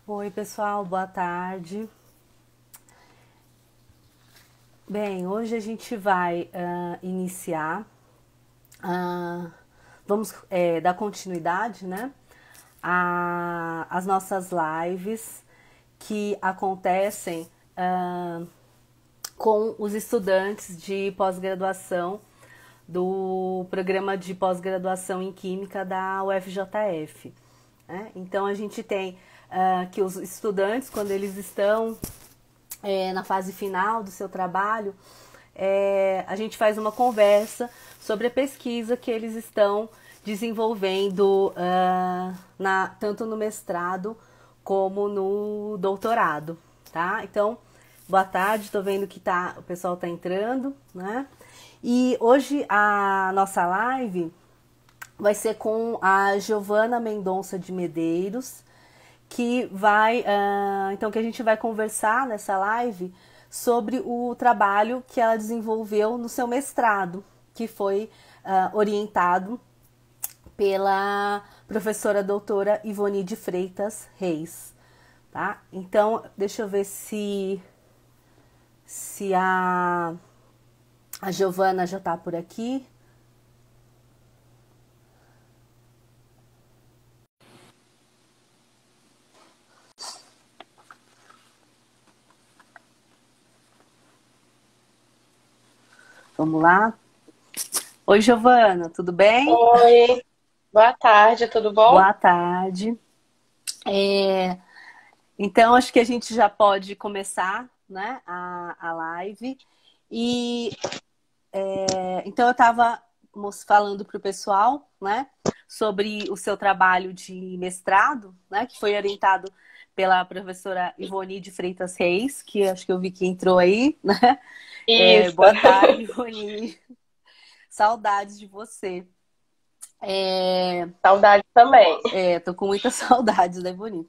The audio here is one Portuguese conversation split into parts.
Oi, pessoal, boa tarde. Bem, hoje a gente vai iniciar, vamos dar continuidade, né, às nossas lives que acontecem com os estudantes de pós-graduação do programa de pós-graduação em Química da UFJF. Né? Então, a gente tem que os estudantes, quando eles estão na fase final do seu trabalho, a gente faz uma conversa sobre a pesquisa que eles estão desenvolvendo tanto no mestrado como no doutorado, tá? Então, boa tarde, estou vendo que o pessoal está entrando, né? E hoje a nossa live vai ser com a Giovana Mendonça de Medeiros, que que a gente vai conversar nessa live sobre o trabalho que ela desenvolveu no seu mestrado, que foi orientado pela professora doutora Ivone de Freitas Reis, tá? Então, deixa eu ver se a Giovana já está por aqui. Vamos lá. Oi, Giovana, tudo bem? Oi, boa tarde, tudo bom? Boa tarde. Então, acho que a gente já pode começar, né, a live. E então eu estava falando para o pessoal, né, sobre o seu trabalho de mestrado, né, que foi orientado pela professora Ivone de Freitas Reis, que acho que eu vi que entrou aí, né? Isso. Boa tarde, Ivone. Saudades de você. Saudade também. Tô com muitas saudades da Ivone.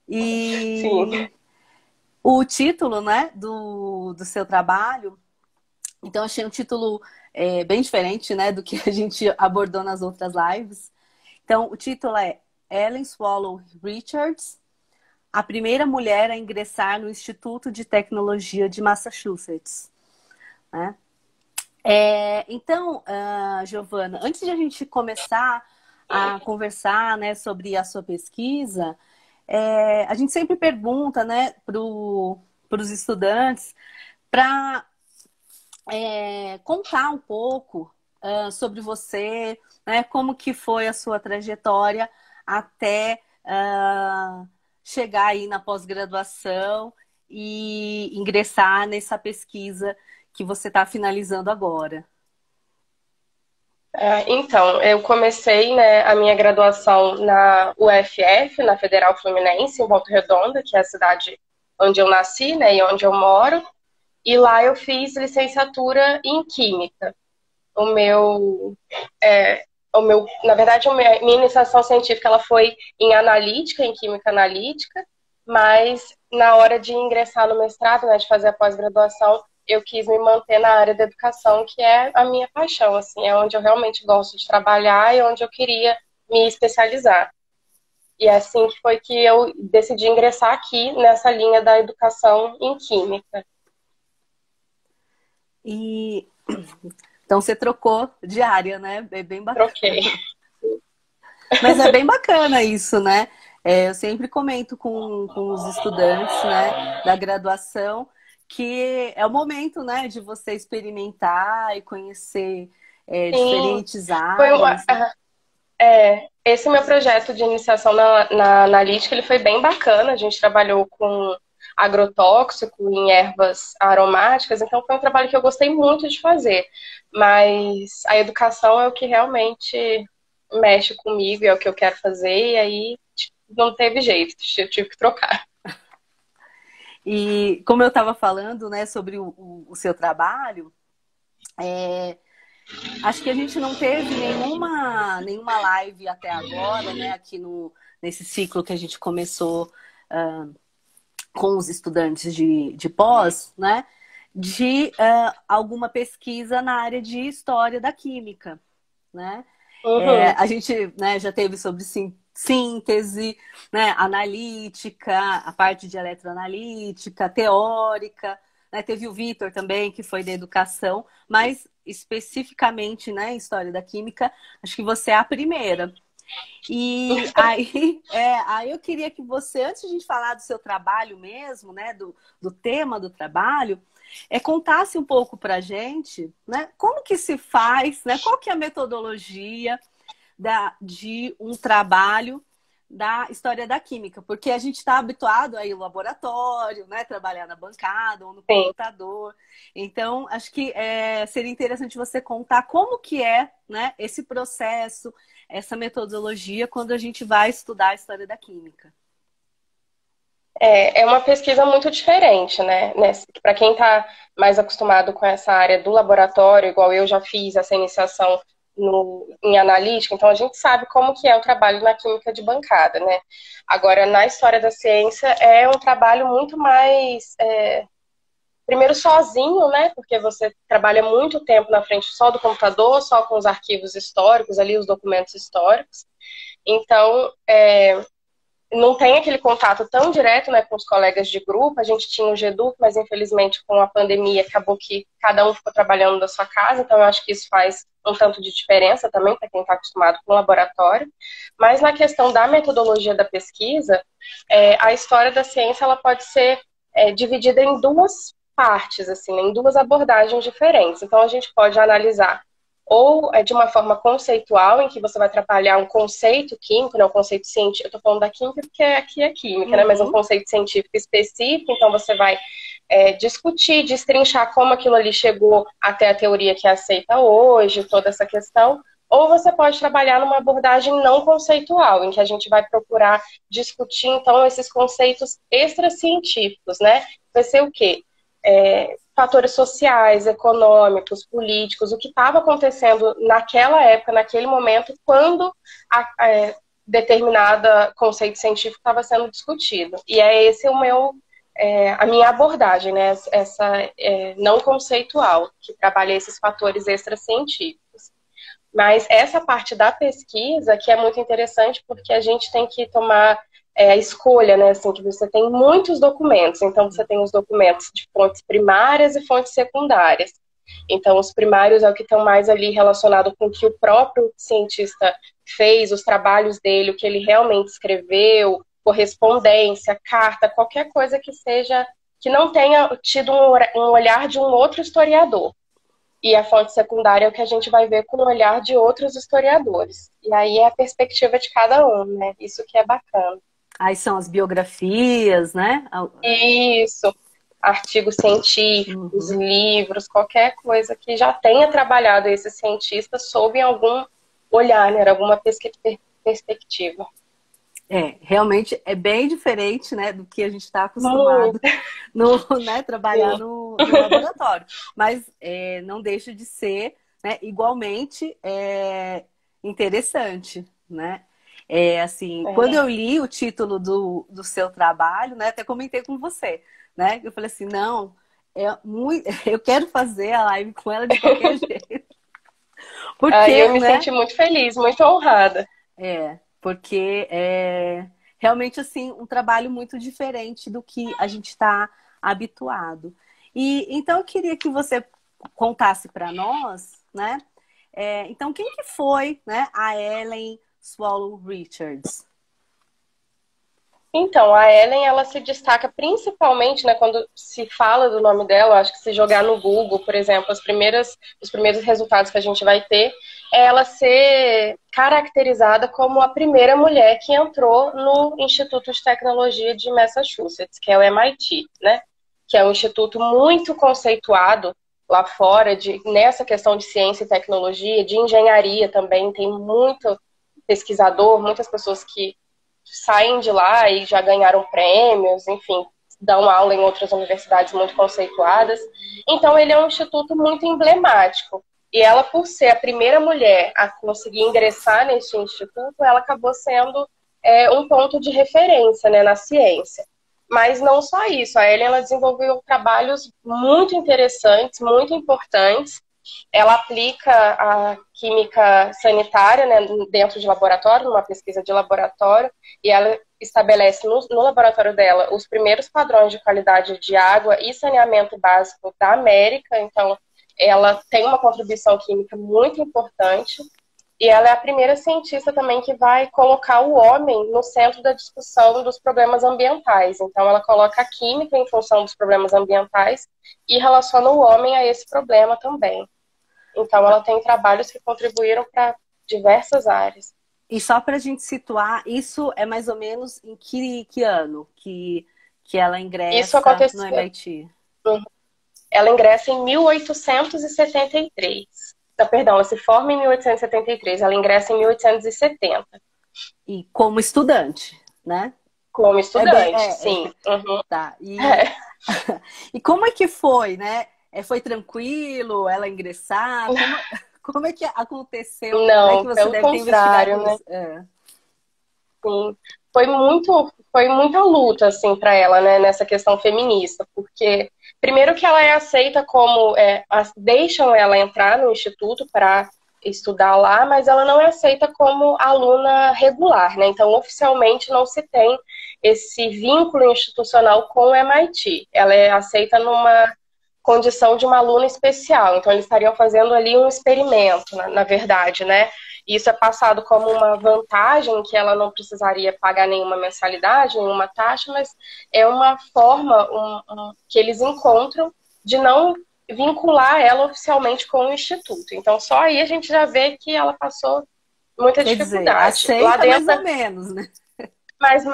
Sim. E o título, né, do seu trabalho, então achei um título bem diferente, né, do que a gente abordou nas outras lives. Então, o título é Ellen Swallow Richards, a primeira mulher a ingressar no Instituto de Tecnologia de Massachusetts. Né? Então, Giovana, antes de a gente começar a conversar, né, sobre a sua pesquisa, a gente sempre pergunta, né, para os estudantes para contar um pouco sobre você, né, como que foi a sua trajetória até chegar aí na pós-graduação e ingressar nessa pesquisa que você está finalizando agora. Então, eu comecei, né, a minha graduação na UFF, na Federal Fluminense, em Volta Redonda, que é a cidade onde eu nasci, né, e onde eu moro. E lá eu fiz licenciatura em Química. O meu, na verdade, minha iniciação científica ela foi em analítica, em química analítica, mas na hora de ingressar no mestrado, né, de fazer a pós-graduação, eu quis me manter na área da educação, que é a minha paixão, assim, é onde eu realmente gosto de trabalhar e onde eu queria me especializar. E é assim que foi que eu decidi ingressar aqui nessa linha da educação em química. E então você trocou de área, né? É bem Troquei. bacana. Mas é bem bacana isso, né? Eu sempre comento com os estudantes, né, da graduação, que é o momento, né, de você experimentar e conhecer Sim, diferentes foi uma, áreas, né? esse meu projeto de iniciação na analítica, ele foi bem bacana. A gente trabalhou com agrotóxico em ervas aromáticas, então foi um trabalho que eu gostei muito de fazer. Mas a educação é o que realmente mexe comigo, é o que eu quero fazer, e aí tipo, não teve jeito, eu tive que trocar. E como eu estava falando, né, sobre o seu trabalho, acho que a gente não teve nenhuma live até agora, né, aqui nesse ciclo que a gente começou com os estudantes de pós, né, de alguma pesquisa na área de história da química, né? Uhum. A gente, né, já teve sobre síntese, né, analítica, a parte de eletroanalítica, teórica, né, teve o Vitor também, que foi da educação, mas especificamente, né, em História da Química, acho que você é a primeira. E aí, aí eu queria que você, antes de a gente falar do seu trabalho mesmo, né, do tema do trabalho, contasse um pouco para a gente, né, como que se faz, né, qual que é a metodologia de um trabalho da história da química, porque a gente está habituado a ir ao laboratório, né, trabalhar na bancada ou no Sim. computador. Então, acho que seria interessante você contar como que é, né, esse processo, essa metodologia quando a gente vai estudar a história da química. É uma pesquisa muito diferente, né? Para quem está mais acostumado com essa área do laboratório, igual eu já fiz essa iniciação em analítica, então a gente sabe como que é o trabalho na química de bancada, né? Agora, na história da ciência, é um trabalho muito mais, primeiro sozinho, né? Porque você trabalha muito tempo na frente só do computador, só com os arquivos históricos, ali os documentos históricos. Então, não tem aquele contato tão direto, né, com os colegas de grupo. A gente tinha o GEDUC, mas infelizmente com a pandemia acabou que cada um ficou trabalhando da sua casa, então eu acho que isso faz um tanto de diferença também para quem está acostumado com o laboratório. Mas na questão da metodologia da pesquisa, a história da ciência ela pode ser dividida em duas partes, assim, em duas abordagens diferentes. Então a gente pode analisar ou de uma forma conceitual, em que você vai trabalhar um conceito químico, né, um conceito científico. Eu estou falando da química porque aqui é química, né, mas um conceito científico específico, então você vai discutir, destrinchar como aquilo ali chegou até a teoria que é aceita hoje, toda essa questão. Ou você pode trabalhar numa abordagem não conceitual, em que a gente vai procurar discutir, então, esses conceitos extracientíficos, né? Vai ser o quê? Fatores sociais, econômicos, políticos, o que estava acontecendo naquela época, naquele momento, quando determinada conceito científico estava sendo discutido. E esse a minha abordagem, né? Essa não conceitual, que trabalha esses fatores extracientíficos. Mas essa parte da pesquisa, que é muito interessante, porque a gente tem que tomar a escolha, né, assim, que você tem muitos documentos. Então, você tem os documentos de fontes primárias e fontes secundárias. Então, os primários é o que estão mais ali relacionado com o que o próprio cientista fez, os trabalhos dele, o que ele realmente escreveu, correspondência, carta, qualquer coisa que seja, que não tenha tido um olhar de um outro historiador. E a fonte secundária é o que a gente vai ver com o olhar de outros historiadores. E aí é a perspectiva de cada um, né? Isso que é bacana. Aí são as biografias, né? Isso, artigos científicos, livros, qualquer coisa que já tenha trabalhado esse cientista sob algum olhar, né? Alguma perspectiva. Realmente é bem diferente, né, do que a gente está acostumado né, trabalhar no laboratório. Mas não deixa de ser, né, igualmente interessante, né? Assim, quando eu li o título do seu trabalho, né, até comentei com você, né? Eu falei assim, não, eu quero fazer a live com ela de qualquer jeito. Porque, eu me senti muito feliz, muito honrada. Porque realmente assim um trabalho muito diferente do que a gente está habituado. E então eu queria que você contasse para nós, né? Então quem que foi, né, a Ellen Swallow Richards? Então, a Ellen, ela se destaca principalmente, né, quando se fala do nome dela, eu acho que se jogar no Google, por exemplo, os primeiros resultados que a gente vai ter, é ela ser caracterizada como a primeira mulher que entrou no Instituto de Tecnologia de Massachusetts, que é o MIT, né, que é um instituto muito conceituado lá fora, nessa questão de ciência e tecnologia, de engenharia também, tem muito pesquisador, muitas pessoas que saem de lá e já ganharam prêmios, enfim, dão aula em outras universidades muito conceituadas. Então, ele é um instituto muito emblemático. E ela, por ser a primeira mulher a conseguir ingressar nesse instituto, ela acabou sendo um ponto de referência, né, na ciência. Mas não só isso, a Ellen ela desenvolveu trabalhos muito interessantes, muito importantes, ela aplica a química sanitária, né, dentro de laboratório, numa pesquisa de laboratório, e ela estabelece no laboratório dela os primeiros padrões de qualidade de água e saneamento básico da América. Então, ela tem uma contribuição química muito importante. E ela é a primeira cientista também que vai colocar o homem no centro da discussão dos problemas ambientais. Então, ela coloca a química em função dos problemas ambientais e relaciona o homem a esse problema também. Então, ela tem trabalhos que contribuíram para diversas áreas. E só para a gente situar, isso é mais ou menos em que ano que ela Isso ingressa no aconteceu. MIT? Ela ingressa em 1873. Não, perdão, ela se forma em 1873, ela ingressa em 1870. E como estudante, né? Como estudante, sim. Uhum. Tá. E como é que foi, né? Foi tranquilo ela ingressar? Como é que aconteceu? Não, Que você pelo deve ter contrário, investigado né? isso. Sim. Foi muita luta, assim, para ela, né, nessa questão feminista, porque primeiro que ela é aceita como, deixam ela entrar no instituto para estudar lá, mas ela não é aceita como aluna regular, né, então oficialmente não se tem esse vínculo institucional com o MIT, ela é aceita numa condição de uma aluna especial, então eles estariam fazendo ali um experimento, na verdade, né. Isso é passado como uma vantagem, que ela não precisaria pagar nenhuma mensalidade, nenhuma taxa, mas é uma forma que eles encontram de não vincular ela oficialmente com o Instituto. Então, só aí a gente já vê que ela passou muita Quer dizer, dificuldade. aceita Lá dentro, mais ou menos, né? mais ou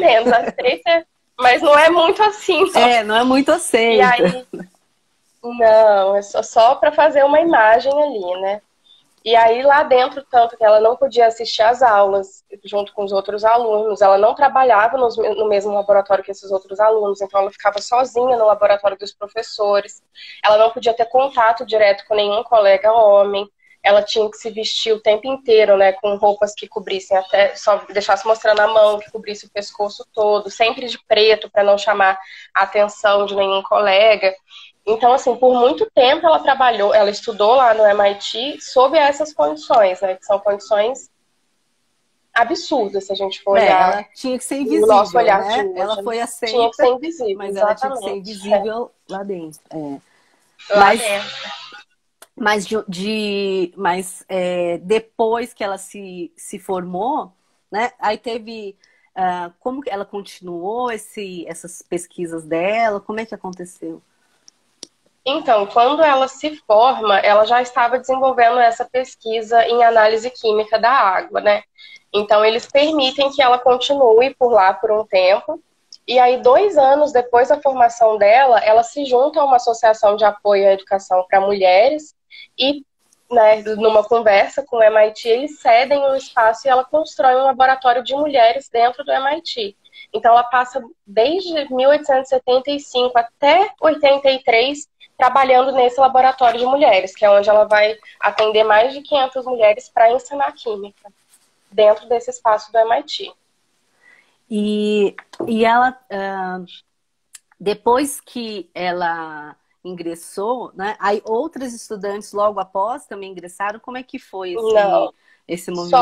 menos. Aceita, mas não é muito assim, não. Não é muito aceita. E aí, não, é só para fazer uma imagem ali, né? E aí lá dentro, tanto que ela não podia assistir às aulas junto com os outros alunos, ela não trabalhava no mesmo laboratório que esses outros alunos, então ela ficava sozinha no laboratório dos professores, ela não podia ter contato direto com nenhum colega homem, ela tinha que se vestir o tempo inteiro, né, com roupas que cobrissem até, só deixasse mostrando a mão, que cobrisse o pescoço todo, sempre de preto para não chamar a atenção de nenhum colega. Então, assim, por muito tempo ela estudou lá no MIT sob essas condições, né? Que são condições absurdas, se a gente for olhar. Ela tinha que ser invisível, o nosso olhar né? de hoje. Ela foi aceita, tinha que ser invisível, mas exatamente. ela tinha que ser invisível lá dentro. Lá dentro. Mas depois que ela se formou, né? Aí teve... como que ela continuou essas pesquisas dela? Como é que aconteceu? Então, quando ela se forma, ela já estava desenvolvendo essa pesquisa em análise química da água, né? Então, eles permitem que ela continue por lá por um tempo. E aí, 2 anos depois da formação dela, ela se junta a uma associação de apoio à educação para mulheres e, né, numa conversa com o MIT, eles cedem um espaço e ela constrói um laboratório de mulheres dentro do MIT. Então, ela passa desde 1875 até 83 trabalhando nesse laboratório de mulheres, que é onde ela vai atender mais de 500 mulheres para ensinar química, dentro desse espaço do MIT. E ela, depois que ela ingressou, né, aí outras estudantes logo após também ingressaram. Como é que foi esse movimento?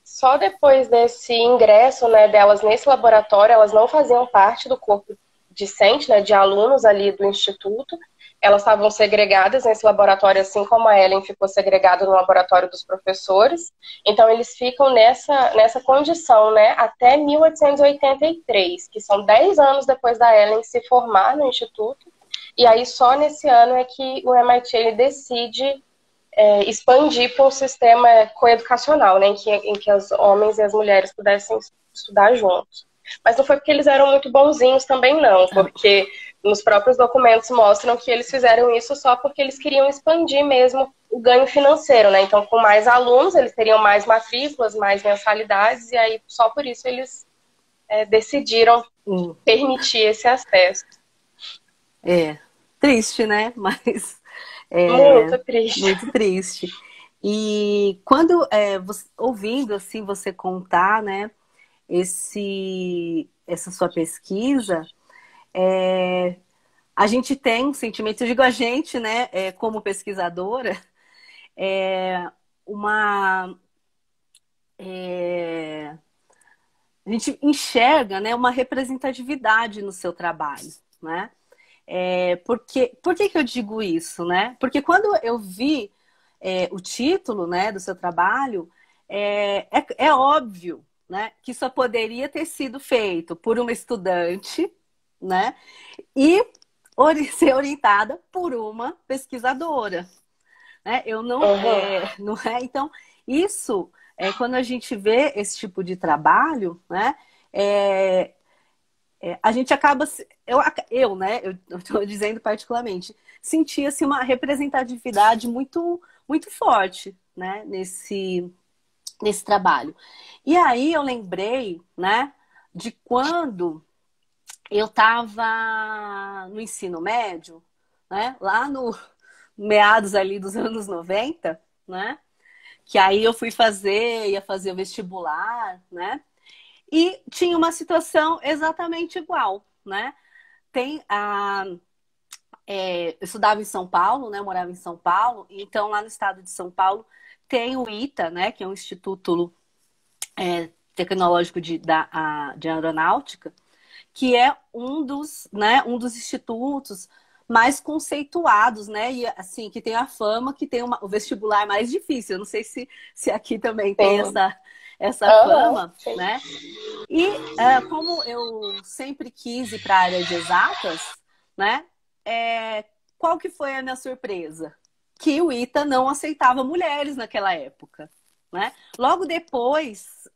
Só depois desse ingresso, né, delas nesse laboratório, elas não faziam parte do corpo discente, né, de alunos ali do instituto. Elas estavam segregadas nesse laboratório, assim como a Ellen ficou segregada no laboratório dos professores. Então, eles ficam nessa condição, né, até 1883, que são 10 anos depois da Ellen se formar no instituto. E aí, só nesse ano é que o MIT ele decide expandir para um sistema coeducacional, né, em que os homens e as mulheres pudessem estudar juntos. Mas não foi porque eles eram muito bonzinhos também, não, porque nos próprios documentos mostram que eles fizeram isso só porque eles queriam expandir mesmo o ganho financeiro, né? Então, com mais alunos, eles teriam mais matrículas, mais mensalidades, e aí só por isso eles decidiram permitir esse acesso. Triste, né? Mas muito triste. Muito triste. E quando ouvindo assim você contar, né, essa sua pesquisa, a gente tem um sentimento, eu digo a gente, né, como pesquisadora, é, uma, é, a gente enxerga, né, uma representatividade no seu trabalho, né? Por que que eu digo isso, né? Porque quando eu vi o título, né, do seu trabalho, é óbvio, né, que só poderia ter sido feito por uma estudante, né, e ser orientada por uma pesquisadora, né? Eu não, Uhum. não é. Então, isso quando a gente vê esse tipo de trabalho, né? É, a gente acaba, né? Eu estou dizendo particularmente, sentia assim, uma representatividade muito forte, né? Nesse trabalho. E aí eu lembrei, né? De quando eu estava no ensino médio, né? Lá no meados ali dos anos 90, né? Que aí eu ia fazer o vestibular, né? E tinha uma situação exatamente igual, né? Tem a, eu estudava em São Paulo, né? Eu morava em São Paulo, então lá no estado de São Paulo tem o ITA, né? Que é um instituto tecnológico de aeronáutica, que é um dos institutos mais conceituados, né? E assim, que tem a fama, que tem o vestibular mais difícil. Eu não sei se aqui também tem Sim. essa Uhum. fama, Sim. né? E como eu sempre quis ir para a área de exatas, né? Qual que foi a minha surpresa? Que o ITA não aceitava mulheres naquela época, né? Logo depois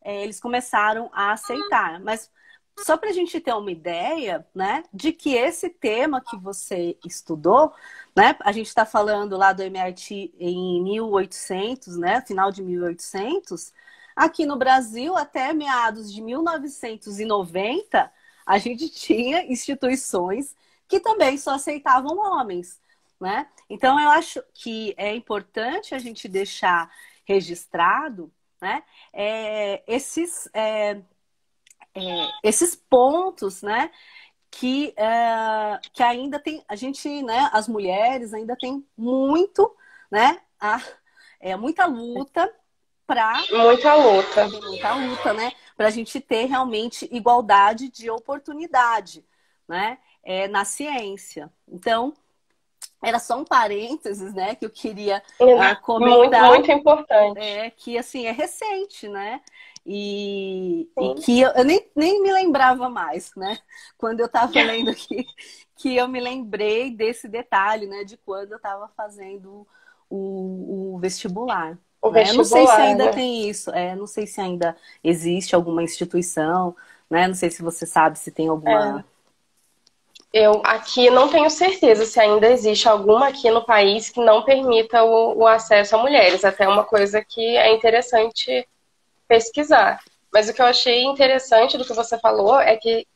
eles começaram a aceitar, mas só para a gente ter uma ideia, né, de que esse tema que você estudou, né, a gente está falando lá do MIT em 1800, né, final de 1800, aqui no Brasil, até meados de 1990, a gente tinha instituições que também só aceitavam homens, né? Então, eu acho que é importante a gente deixar registrado, né, esses pontos, né, que ainda tem, a gente, né, as mulheres ainda tem muito, né, muita luta para Muita luta. tem muita luta, né, para a gente ter realmente igualdade de oportunidade, né, na ciência. Então, era só um parênteses, né, que eu queria Muito, comentar, muito importante. que assim é recente, né? E Sim. que eu nem me lembrava mais, né? Quando eu estava lendo aqui, que eu me lembrei desse detalhe, né? De quando eu estava fazendo o vestibular. O Né? Eu não sei se vestibular, ainda né? tem isso, não sei se ainda existe alguma instituição, né? Não sei se você sabe se tem alguma. É. Eu aqui não tenho certeza se ainda existe alguma aqui no país que não permita o acesso a mulheres. Até uma coisa que é interessante pesquisar. Mas o que eu achei interessante do que você falou é que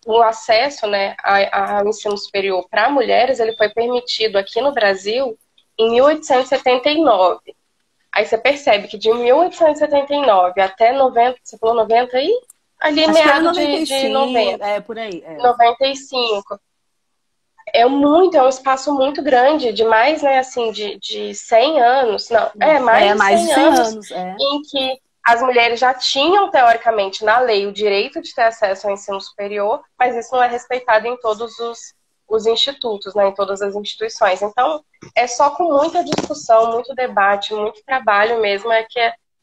o acesso, né, ao ensino superior para mulheres ele foi permitido aqui no Brasil em 1879. Aí você percebe que de 1879 até 90, você falou 90 aí? Ali Acho que era meado de 95, 90, por aí. 95. É um espaço muito grande, de mais, né, assim, de 100 anos, não, mais de Mais de 100 100 anos, anos, em que as mulheres já tinham, teoricamente, na lei, o direito de ter acesso ao ensino superior, mas isso não é respeitado em todos os institutos, né, em todas as instituições. Então, é só com muita discussão, muito debate, muito trabalho mesmo,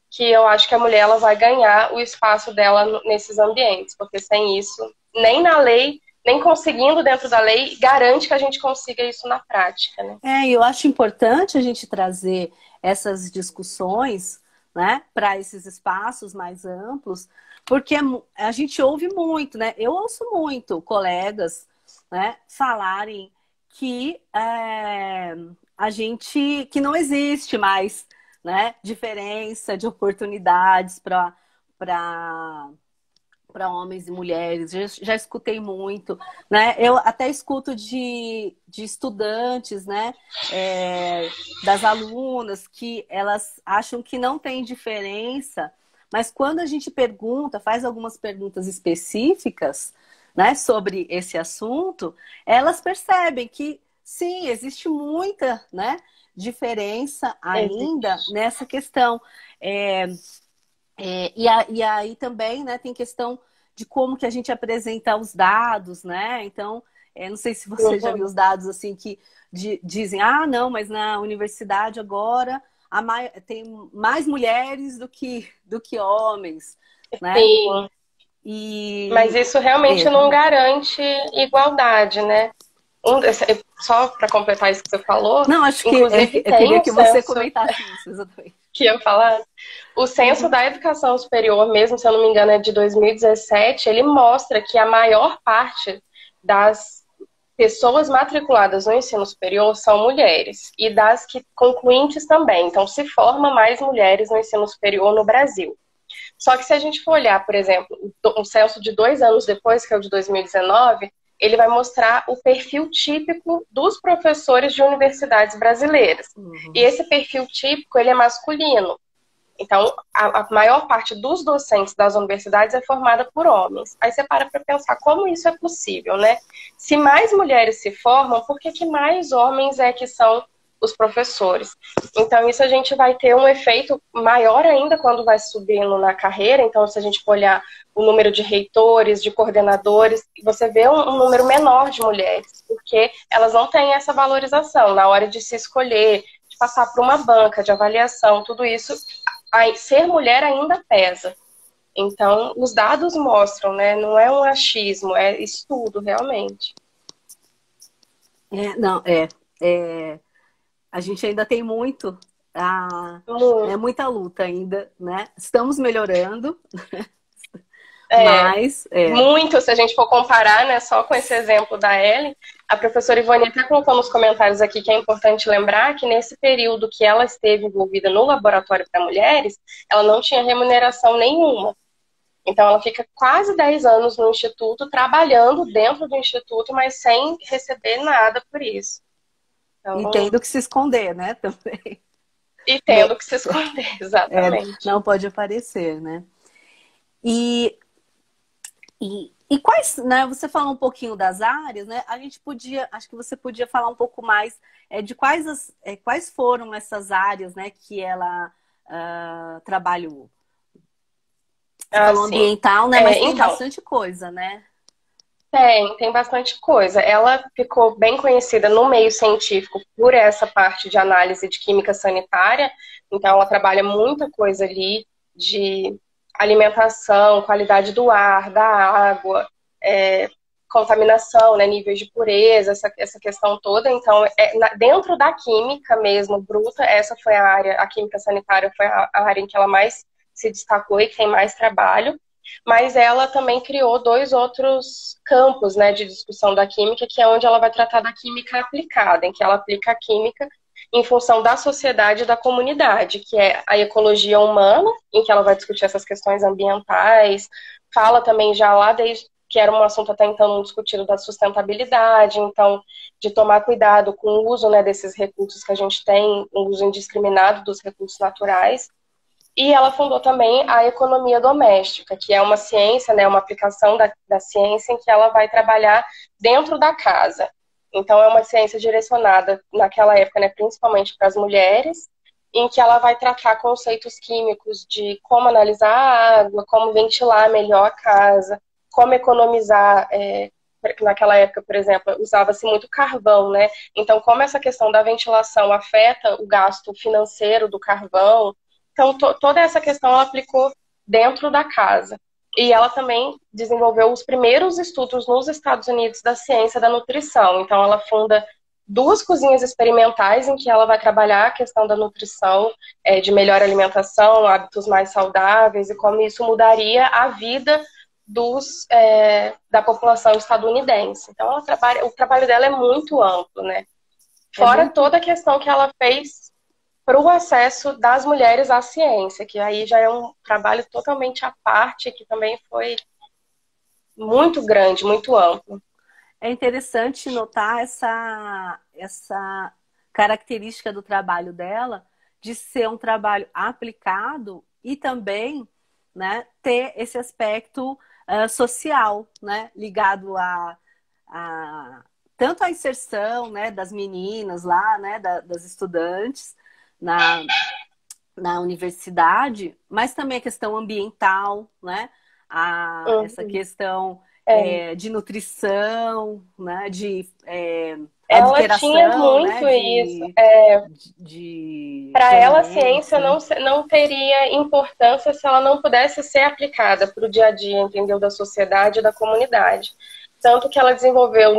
que eu acho que a mulher ela vai ganhar o espaço dela nesses ambientes, porque sem isso, nem na lei nem conseguindo dentro da lei, garante que a gente consiga isso na prática, né? E eu acho importante a gente trazer essas discussões, né, para esses espaços mais amplos, porque a gente ouve muito, né? Eu ouço muito colegas, né, falarem que que não existe mais, né, diferença de oportunidades para homens e mulheres, já escutei muito, né? Eu até escuto de estudantes, né? Das alunas, que elas acham que não tem diferença, mas quando a gente pergunta, faz algumas perguntas específicas, né, sobre esse assunto, elas percebem que sim, existe muita, né, diferença ainda Existe. nessa questão. É, e aí também, né, tem questão de como que a gente apresenta os dados, né? Então, não sei se você já viu Uhum. os dados assim que dizem, ah, não, mas na universidade agora tem mais mulheres do que homens, né? Sim, mas E isso realmente não garante igualdade, né? Só para completar isso que você falou, não, acho que inclusive eu tem queria o que você censo comentasse isso, exatamente. que eu falar. O censo Uhum. da educação superior, mesmo se eu não me engano, é de 2017, ele mostra que a maior parte das pessoas matriculadas no ensino superior são mulheres e das que concluintes também. Então, se forma mais mulheres no ensino superior no Brasil. Só que se a gente for olhar, por exemplo, um censo de 2 anos depois, que é o de 2019, ele vai mostrar o perfil típico dos professores de universidades brasileiras. E Uhum. esse perfil típico, ele é masculino. Então, a maior parte dos docentes das universidades é formada por homens. Aí você para pensar como isso é possível, né? Se mais mulheres se formam, por que que mais homens é que são os professores? Então, isso a gente vai ter um efeito maior ainda quando vai subindo na carreira. Então, se a gente for olhar o número de reitores, de coordenadores, você vê um número menor de mulheres, porque elas não têm essa valorização na hora de se escolher, de passar por uma banca de avaliação, tudo isso ser mulher ainda pesa. Então, os dados mostram, né? Não é um achismo, é estudo, realmente. Não, é, a gente ainda tem muito, Muito. muita luta ainda, né? Estamos melhorando, É, mas muito, se a gente for comparar, né, só com esse exemplo da Ellen, a professora Ivone até colocou nos comentários aqui que é importante lembrar que nesse período que ela esteve envolvida no laboratório para mulheres, ela não tinha remuneração nenhuma. Então, ela fica quase 10 anos no instituto, trabalhando dentro do instituto, mas sem receber nada por isso. e Então, tendo que se esconder, né? Também. e Me- tendo que se esconder, é, exatamente. não pode aparecer, né? E, e quais, né? Você falou um pouquinho das áreas, né? A gente podia, acho que você podia falar um pouco mais de quais foram essas áreas, né? Que ela trabalhou. Você falou Assim, ambiental, né? Mas tem então, bastante coisa, né? tem bastante coisa. Ela ficou bem conhecida no meio científico por essa parte de análise de química sanitária, então ela trabalha muita coisa ali de alimentação, qualidade do ar, da água, contaminação, né, níveis de pureza, essa questão toda. Então, dentro da química mesmo, bruta, essa foi a área, a química sanitária foi a área em que ela mais se destacou e que tem mais trabalho. Mas ela também criou dois outros campos, né, de discussão da química, que é onde ela vai tratar da química aplicada, em que ela aplica a química em função da sociedade e da comunidade, que é a ecologia humana, em que ela vai discutir essas questões ambientais, fala também já lá desde que era um assunto até então não discutido da sustentabilidade, então de tomar cuidado com o uso, né, desses recursos que a gente tem, o uso indiscriminado dos recursos naturais. E ela fundou também a economia doméstica, que é uma ciência, né, uma aplicação da ciência em que ela vai trabalhar dentro da casa. Então, é uma ciência direcionada, naquela época, né, principalmente para as mulheres, em que ela vai tratar conceitos químicos de como analisar a água, como ventilar melhor a casa, como economizar. Naquela época, por exemplo, usava-se muito carvão, né? Então, como essa questão da ventilação afeta o gasto financeiro do carvão, então, toda essa questão ela aplicou dentro da casa. E ela também desenvolveu os primeiros estudos nos Estados Unidos da ciência da nutrição. Então, ela funda duas cozinhas experimentais em que ela vai trabalhar a questão da nutrição, de melhor alimentação, hábitos mais saudáveis e como isso mudaria a vida da população estadunidense. Então, o trabalho dela é muito amplo, né? É Fora muito. toda a questão que ela fez para o acesso das mulheres à ciência, que aí já é um trabalho totalmente à parte, que também foi muito grande, muito amplo. É interessante notar essa característica do trabalho dela de ser um trabalho aplicado e também, né, ter esse aspecto social, né? Ligado a tanto a inserção, né, das meninas lá, né, das estudantes na universidade, mas também a questão ambiental, né? Essa Uhum. questão É. de nutrição, né? De Ela tinha adulteração, né? muito isso. De Para ela, a alimentos, ciência né? não teria importância se ela não pudesse ser aplicada para o dia a dia, entendeu? Da sociedade e da comunidade. Tanto que ela desenvolveu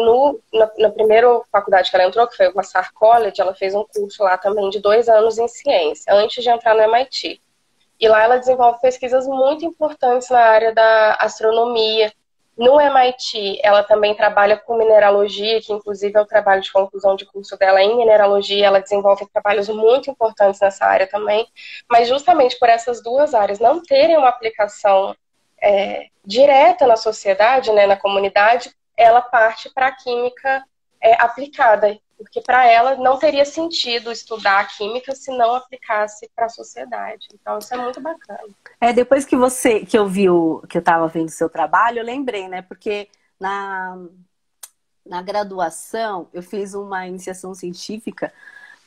na primeira faculdade que ela entrou, que foi o Vassar College, ela fez um curso lá também de 2 anos em ciência, antes de entrar no MIT. E lá ela desenvolve pesquisas muito importantes na área da astronomia. No MIT, ela também trabalha com mineralogia, que inclusive é o trabalho de conclusão de curso dela em mineralogia. Ela desenvolve trabalhos muito importantes nessa área também. Mas justamente por essas duas áreas não terem uma aplicação direta na sociedade, né, na comunidade, ela parte para a química aplicada, porque para ela não teria sentido estudar a química se não aplicasse para a sociedade. Então isso é muito bacana. Depois que eu vi que eu estava vendo o seu trabalho, eu lembrei, né? Porque na graduação eu fiz uma iniciação científica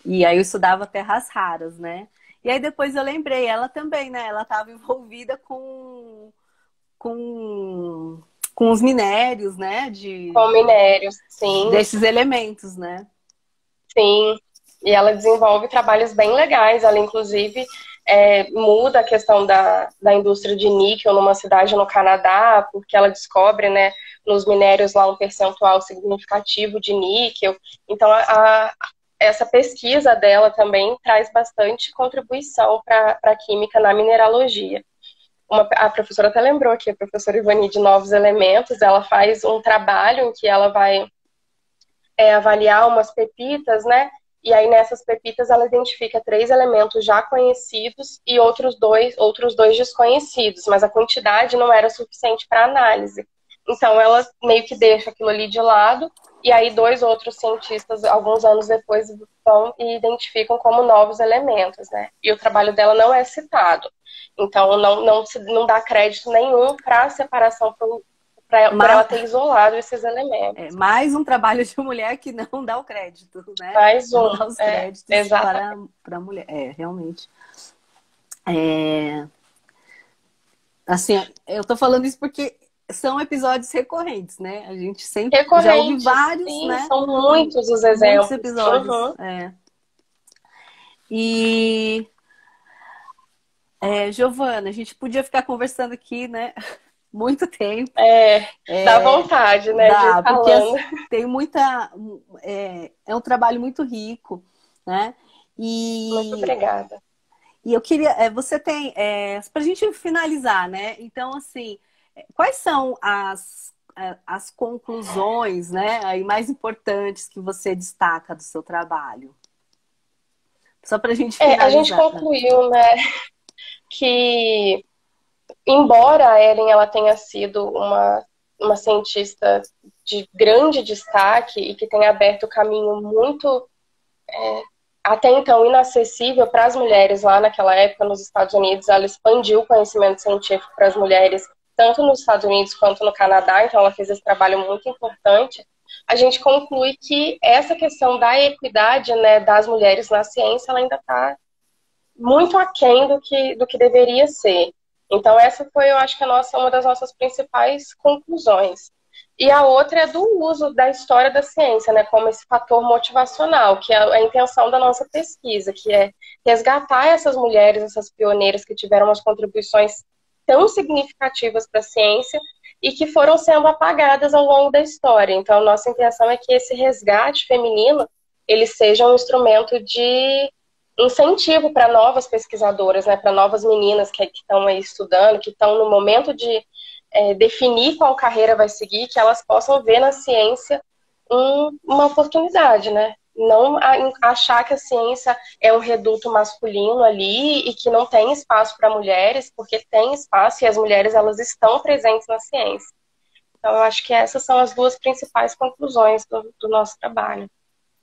e aí eu estudava terras raras, né? E aí depois eu lembrei, ela também, né? Ela estava envolvida com, com os minérios, né? Com minérios, sim, Desses elementos, né? sim. E ela desenvolve trabalhos bem legais. Ela, inclusive, muda a questão da indústria de níquel numa cidade no Canadá, porque ela descobre, né, nos minérios lá um percentual significativo de níquel. Então, essa pesquisa dela também traz bastante contribuição para a química na mineralogia. A professora até lembrou aqui, a professora Ivani de Novos Elementos, ela faz um trabalho em que ela vai avaliar umas pepitas, né? E aí nessas pepitas ela identifica 3 elementos já conhecidos e outros dois desconhecidos, mas a quantidade não era suficiente para análise. Então ela meio que deixa aquilo ali de lado e aí 2 outros cientistas, alguns anos depois, vão e identificam como novos elementos, né? E o trabalho dela não é citado. Então não dá crédito nenhum para a separação por ela ter isolado esses elementos. Mais um trabalho de mulher que não dá o crédito, né? Mais um. Não dá os créditos para a mulher. Realmente. Assim, eu tô falando isso porque são episódios recorrentes, né? A gente sempre já ouve vários, sim, né? São muitos os exemplos. Muitos episódios. Uhum. E Giovana, a gente podia ficar conversando aqui, né? Muito tempo. Dá vontade, né? Dá, de ir falando. porque tem muita. É um trabalho muito rico, né? Muito obrigada. E eu queria. Você tem. Para a gente finalizar, né? Então, assim, quais são as conclusões, né? Aí mais importantes que você destaca do seu trabalho? Só para a gente finalizar. A gente concluiu, né? Que embora a Ellen ela tenha sido uma cientista de grande destaque e que tenha aberto o caminho muito até então inacessível para as mulheres lá naquela época nos Estados Unidos, ela expandiu o conhecimento científico para as mulheres tanto nos Estados Unidos quanto no Canadá, então ela fez esse trabalho muito importante. A gente conclui que essa questão da equidade, né, das mulheres na ciência, ela ainda está muito aquém do que deveria ser. Então essa foi, eu acho que uma das nossas principais conclusões. E a outra é do uso da história da ciência, né, como esse fator motivacional, que é a intenção da nossa pesquisa, que é resgatar essas mulheres, essas pioneiras que tiveram umas contribuições tão significativas para a ciência e que foram sendo apagadas ao longo da história. Então, nossa intenção é que esse resgate feminino ele seja um instrumento de incentivo para novas pesquisadoras, né, para novas meninas que estão aí estudando, que estão no momento de definir qual carreira vai seguir, que elas possam ver na ciência uma oportunidade, né? Não achar que a ciência é um reduto masculino ali e que não tem espaço para mulheres, porque tem espaço e as mulheres elas estão presentes na ciência. Então, eu acho que essas são as 2 principais conclusões do nosso trabalho.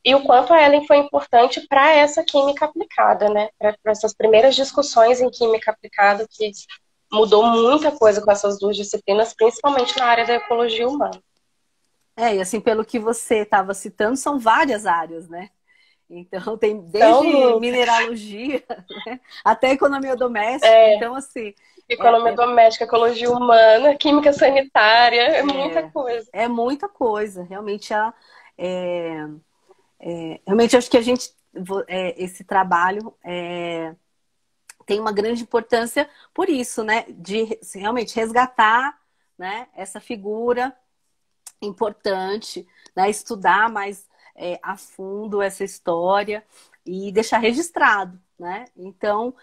E o quanto a Ellen foi importante para essa química aplicada, né? Para essas primeiras discussões em química aplicada que mudou muita coisa com essas duas disciplinas, principalmente na área da ecologia humana. E assim, pelo que você estava citando, são várias áreas, né? Então, tem desde mineralogia, né, até economia doméstica. Então, assim... Economia doméstica, ecologia humana, química sanitária, muita coisa. É muita coisa. Realmente, realmente acho que a gente... esse trabalho tem uma grande importância por isso, né? De realmente resgatar, né, essa figura importante, né? Estudar mais a fundo essa história e deixar registrado, né? Então,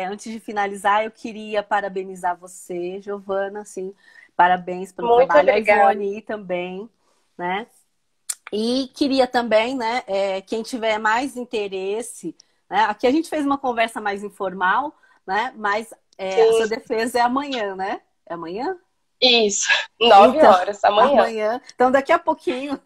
antes de finalizar, eu queria parabenizar você, Giovana, assim, parabéns pelo Muito trabalho, obrigada. a Ivone também, né? E queria também, né, quem tiver mais interesse, né, aqui a gente fez uma conversa mais informal, né? Mas a sua defesa é amanhã, né? É amanhã? Isso, 9 então, horas, amanhã. Então, daqui a pouquinho,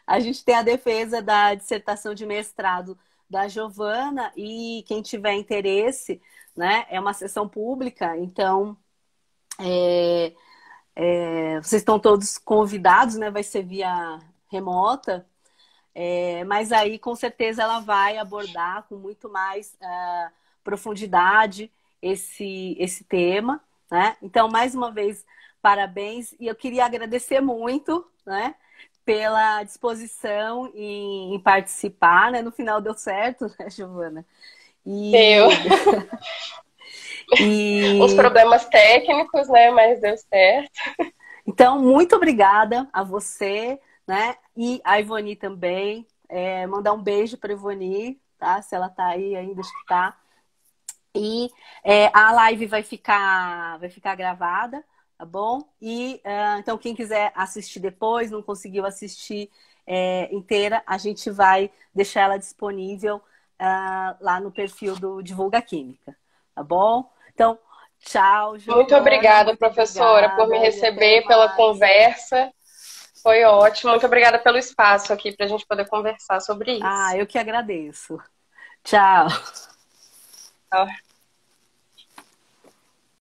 a gente tem a defesa da dissertação de mestrado da Giovana e quem tiver interesse, né, é uma sessão pública, então vocês estão todos convidados, né, vai ser via remota, mas aí com certeza ela vai abordar com muito mais profundidade esse tema, né? Então, mais uma vez, parabéns. E eu queria agradecer muito, né, pela disposição em participar, né? No final deu certo, né, Giovana? Deu. Uns problemas técnicos, né? Mas deu certo. Então, muito obrigada a você, né? E a Ivone também. Mandar um beijo para a Ivone, tá? Se ela tá aí ainda, acho que tá. E a live vai ficar gravada, tá bom? E então, quem quiser assistir depois, não conseguiu assistir inteira, a gente vai deixar ela disponível lá no perfil do Divulga Química, tá bom? Então, tchau, Giovana. Muito obrigada, professora, por me receber, pela conversa. Foi ótimo. Muito obrigada pelo espaço aqui para a gente poder conversar sobre isso. Eu que agradeço. Tchau. Tchau.